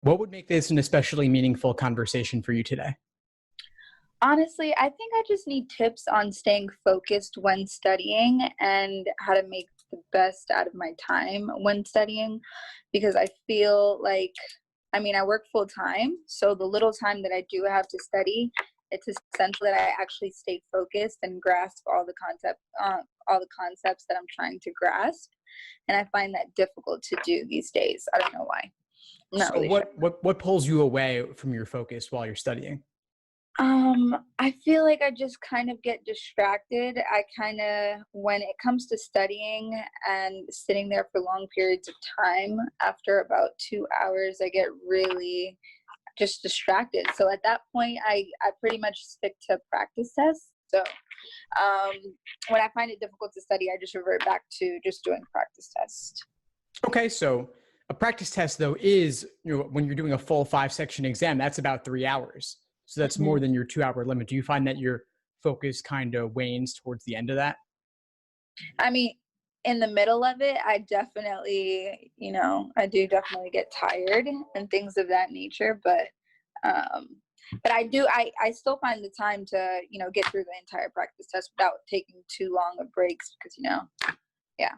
What would make this an especially meaningful conversation for you today? Honestly, I think I just need tips on staying focused when studying and how to make the best out of my time when studying, because I feel like, I mean, I work full time, so the little time that I do have to study, it's essential that I actually stay focused and grasp all the concepts that I'm trying to grasp. And I find that difficult to do these days. I don't know why. I'm not So really sure. what pulls you away from your focus while you're studying? I feel like I just kind of get distracted. When it comes to studying and sitting there for long periods of time, after about 2 hours, I get really just distracted. So at that point, I pretty much stick to practice tests. So um, when I find it difficult to study, I just revert back to just doing practice tests. Okay, so a practice test though is, when you're doing a full 5-section exam, that's about 3 hours. So that's more Mhm. than your 2-hour limit. Do you find that your focus kind of wanes towards the end of that? I mean, in the middle of it, I do definitely get tired and things of that nature. Um, but I still find the time to, get through the entire practice test without taking too long of breaks because, yeah.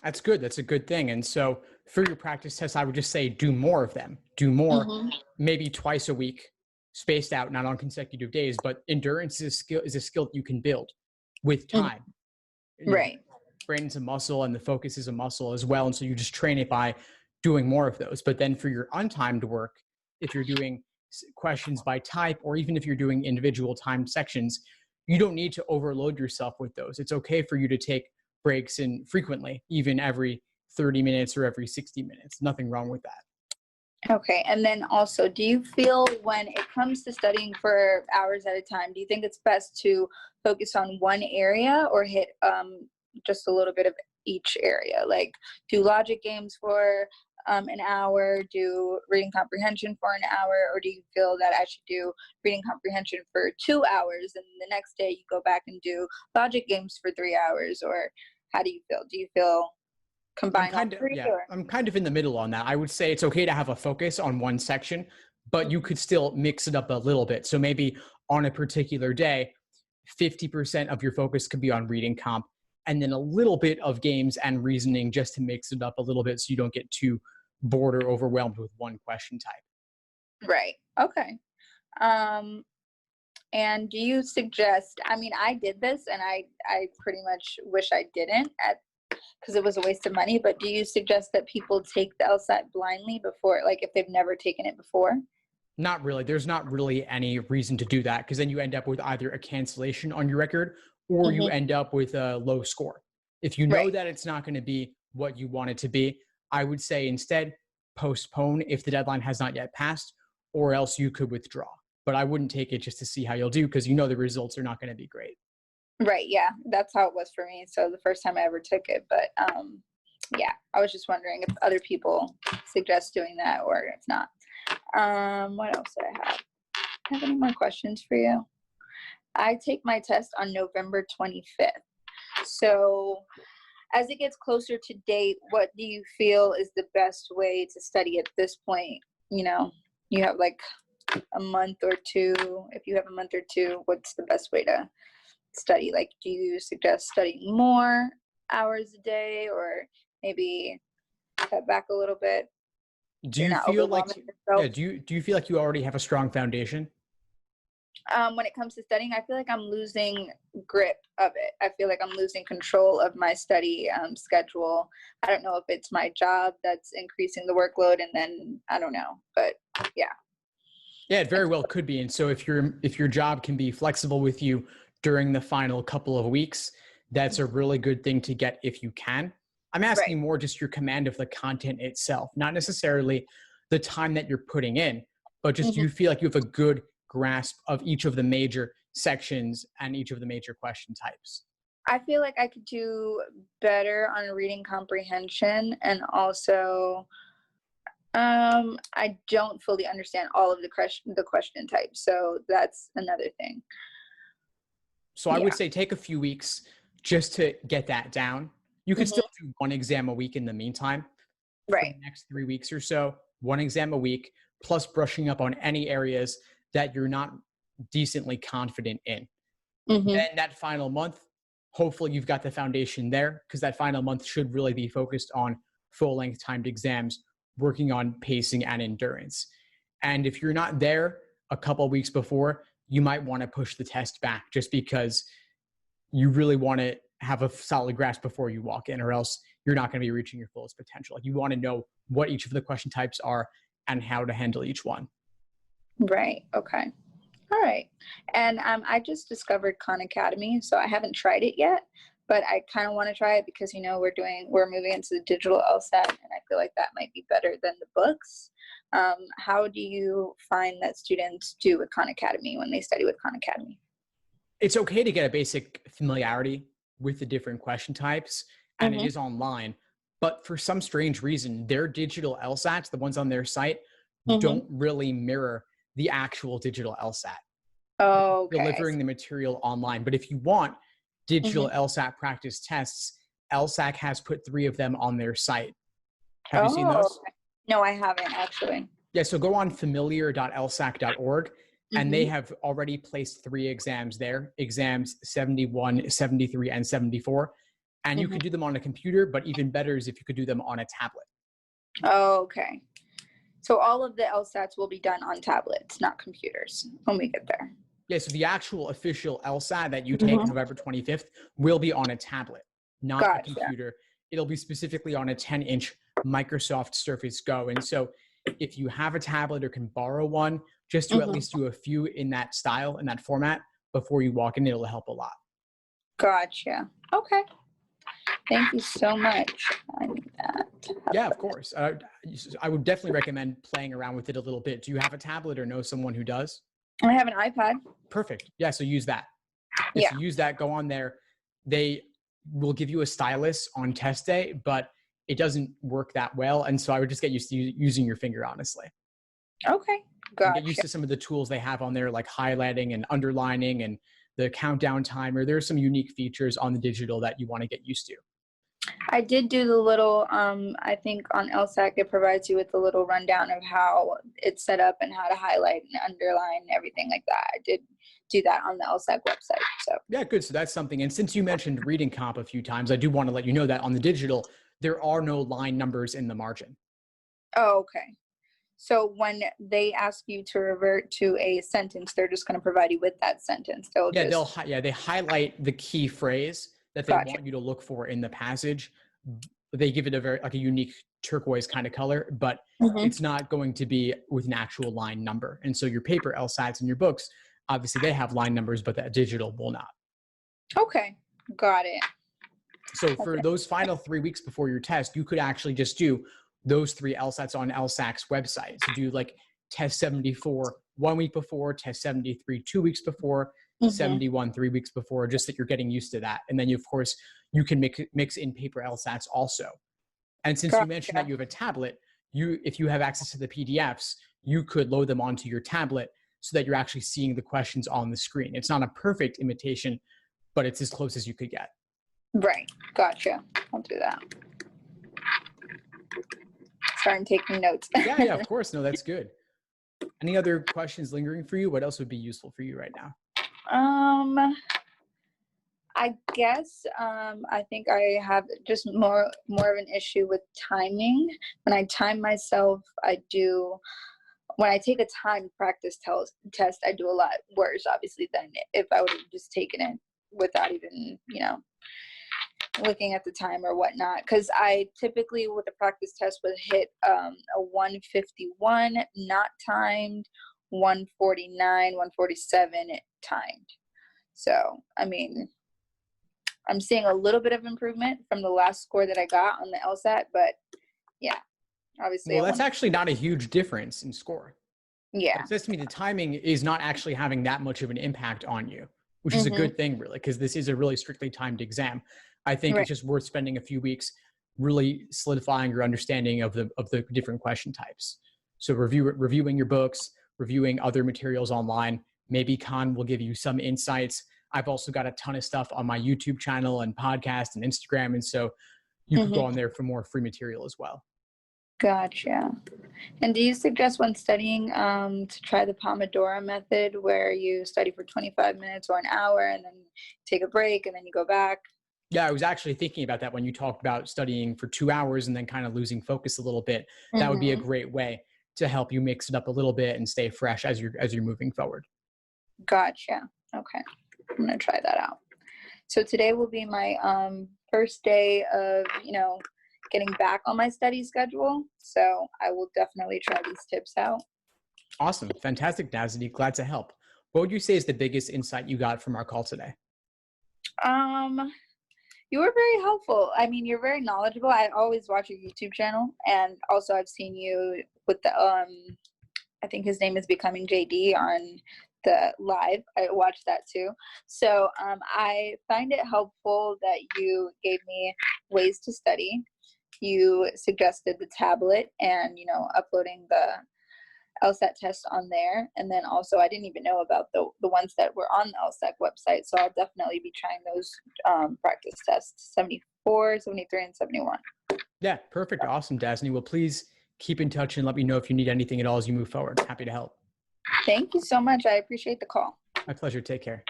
That's good. That's a good thing. And so for your practice tests, I would just say do more of them. Do more, Hmm. maybe twice a week, spaced out, not on consecutive days. But endurance is a skill that you can build with time. Right. Brain's a muscle and the focus is a muscle as well. And so you just train it by doing more of those. But then for your untimed work, if you're doing questions by type, or even if you're doing individual timed sections, you don't need to overload yourself with those. It's okay for you to take breaks in frequently, even every 30 minutes or every 60 minutes. Nothing wrong with that. Okay. And then also, do you feel when it comes to studying for hours at a time, do you think it's best to focus on one area or hit just a little bit of each area? Like do logic games for an hour, do reading comprehension for an hour, or do you feel that I should do reading comprehension for 2 hours and the next day you go back and do logic games for 3 hours? Or how do you feel? Do you feel combine all three or? I'm kind of in the middle on that. I would say it's okay to have a focus on one section, but you could still mix it up a little bit. So maybe on a particular day, 50% of your focus could be on reading comp, and then a little bit of games and reasoning just to mix it up a little bit so you don't get too bored or overwhelmed with one question type. Right. Okay. Um, and do you suggest, I mean, I did this and I pretty much wish I didn't because it was a waste of money, but do you suggest that people take the LSAT blindly before, like if they've never taken it before? Not really. There's not really any reason to do that because then you end up with either a cancellation on your record or you Hmm. end up with a low score. If you know Right. that it's not going to be what you want it to be, I would say instead postpone if the deadline has not yet passed, or else you could withdraw. But I wouldn't take it just to see how you'll do because you know the results are not going to be great. Right. Yeah. That's how it was for me. So the first time I ever took it, but yeah, I was just wondering if other people suggest doing that or if not. What else did I have? Have any more questions for you? I take my test on November 25th. So, as it gets closer to date, what do you feel is the best way to study at this point? You know, you have like a month or two. If you have a month or two, what's the best way to study? Like, do you suggest studying more hours a day or maybe cut back a little bit Do so you're you not feel like overwhelming yourself? do you feel like you already have a strong foundation? When it comes to studying, I feel like I'm losing grip of it. I feel like I'm losing control of my study schedule. I don't know if it's my job that's increasing the workload, and then I don't know, but yeah. Yeah, it very well could be. And so if your job can be flexible with you during the final couple of weeks, that's a really good thing to get if you can. I'm Right. asking more just your command of the content itself, not necessarily the time that you're putting in, but just do Hmm. you feel like you have a good grasp of each of the major sections and each of the major question types? I feel like I could do better on reading comprehension, and also I don't fully understand all of the question types, so that's another thing. So I would Yeah. say take a few weeks just to get that down. You could Mhm. still do one exam a week in the meantime for the Right. next 3 weeks or so, one exam a week, plus brushing up on any areas that you're not decently confident in. Mhm. Then that final month, hopefully you've got the foundation there, because that final month should really be focused on full length timed exams, working on pacing and endurance. And if you're not there a couple weeks before, you might want to push the test back just because you really want to have a solid grasp before you walk in, or else you're not going to be reaching your fullest potential. Like, you want to know what each of the question types are and how to handle each one. Right. Okay. All right. And I just discovered Khan Academy, so I haven't tried it yet, but I kind of want to try it because we're moving into the digital LSAT, and I feel like that might be better than the books. How do you find that students do with Khan Academy when they study with Khan Academy? It's okay to get a basic familiarity with the different question types, and it Mm-hmm. is online. But for some strange reason, their digital LSATs, the ones on their site, Mm-hmm. don't really mirror the actual digital LSAT. Okay. Delivering the material online. But if you want digital Mm-hmm. LSAT practice tests, LSAC has put 3 of them on their site. Have you seen Oh, those? okay. No, I haven't actually. Yeah, so go on familiar.lsac.org, and they Mm-hmm. have already placed 3 exams there, exams 71, 73, and 74. And you Mm-hmm. could do them on a computer, but even better is if you could do them on a tablet. Oh, okay. So all of the LSATs will be done on tablets, not computers, when we get there. Yeah, so the actual official LSAT that you take Mm-hmm. November 25th will be on a tablet, not a Gotcha. computer. It'll be specifically on a 10-inch Microsoft Surface Go. And so if you have a tablet or can borrow one, just to at Mm-hmm. least do a few in that style, in that format, before you walk in, it'll help a lot. Gotcha. Okay. Thank you so much. I need that. Yeah, of course. I would definitely recommend playing around with it a little bit. Do you have a tablet or know someone who does? I have an iPad. Perfect. Yeah, so use that. Yeah, Yeah. so use that, go on there. They will give you a stylus on test day, but it doesn't work that well. And so I would just get used to using your finger, honestly. Okay. And get used Gotcha. to some of the tools they have on there, like highlighting and underlining and the countdown timer. There's some unique features on the digital that you want to get used to. I did do the little, I think on LSAC, it provides you with a little rundown of how it's set up and how to highlight and underline and everything like that. I did do that on the LSAC website. So, Yeah, good. So that's something. And since you mentioned reading comp a few times, I do want to let you know that on the digital, there are no line numbers in the margin. oh, okay. So when they ask you to revert to a sentence, they're just going to provide you with that sentence. They'll Yeah, just, they highlight the key phrase that they gotcha. want you to look for in the passage. They give it a very, like, a unique turquoise kind of color, but Mm-hmm. it's not going to be with an actual line number. And so your paper LSATs and your books, obviously they have line numbers, but that digital will not. Okay. Got it. So for Okay. those final 3 weeks before your test, you could actually just do those 3 LSATs on LSAC's website. So do like test 74 1 week before, test 73 2 weeks before, Mm-hmm. 71 3 weeks before, just that you're getting used to that. And then you, of course, you can mix in paper LSATs also. And since you mentioned that Gotcha. you have a tablet, if you have access to the PDFs, you could load them onto your tablet so that you're actually seeing the questions on the screen. It's not a perfect imitation, but it's as close as you could get. Right. Gotcha. I'll do that. Starting taking notes. Yeah, of course. No, that's good. Any other questions lingering for you? What else would be useful for you right now? I guess I think I have just more of an issue with timing. When I time myself, when I take a time practice test, I do a lot worse, obviously, than if I would have just taken it without even, looking at the time or whatnot. Because I typically, with the practice test, would hit a 151 not timed, 149, 147 timed. So, I mean, I'm seeing a little bit of improvement from the last score that I got on the LSAT, but yeah, obviously Well, I that's want. actually not a huge difference in score. Yeah. It says to me the timing is not actually having that much of an impact on you, which is a Mm-hmm. good thing, really, because this is a really strictly timed exam. I think Right. it's just worth spending a few weeks really solidifying your understanding of the different question types. So reviewing your books, reviewing other materials online. Maybe Khan will give you some insights. I've also got a ton of stuff on my YouTube channel and podcast and Instagram. And so you could go on there for more free material as well. Gotcha. And do you suggest when studying to try the Pomodoro method where you study for 25 minutes or an hour and then take a break and then you go back? Yeah, I was actually thinking about that when you talked about studying for 2 hours and then kind of losing focus a little bit. That would be a great way to help you mix it up a little bit and stay fresh as you're moving forward. Gotcha. Okay. I'm going to try that out. So today will be my first day of, getting back on my study schedule. So I will definitely try these tips out. Awesome. Fantastic, Nazzy. Glad to help. What would you say is the biggest insight you got from our call today? You were very helpful. I mean, you're very knowledgeable. I always watch your YouTube channel, and also I've seen you with the I think his name is Becoming JD on the live. I watched that too. So I find it helpful that you gave me ways to study. You suggested the tablet and uploading the LSAT test on there. And then also I didn't even know about the ones that were on the LSAT website. So I'll definitely be trying those practice tests, 74, 73, and 71. Yeah, perfect. Awesome, Dasney. Well, please keep in touch and let me know if you need anything at all as you move forward. Happy to help. Thank you so much. I appreciate the call. My pleasure. Take care.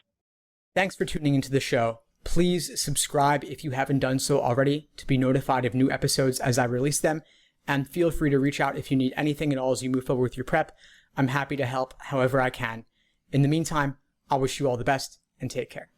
Thanks for tuning into the show. Please subscribe if you haven't done so already to be notified of new episodes as I release them. And feel free to reach out if you need anything at all as you move forward with your prep. I'm happy to help however I can. In the meantime, I'll wish you all the best and take care.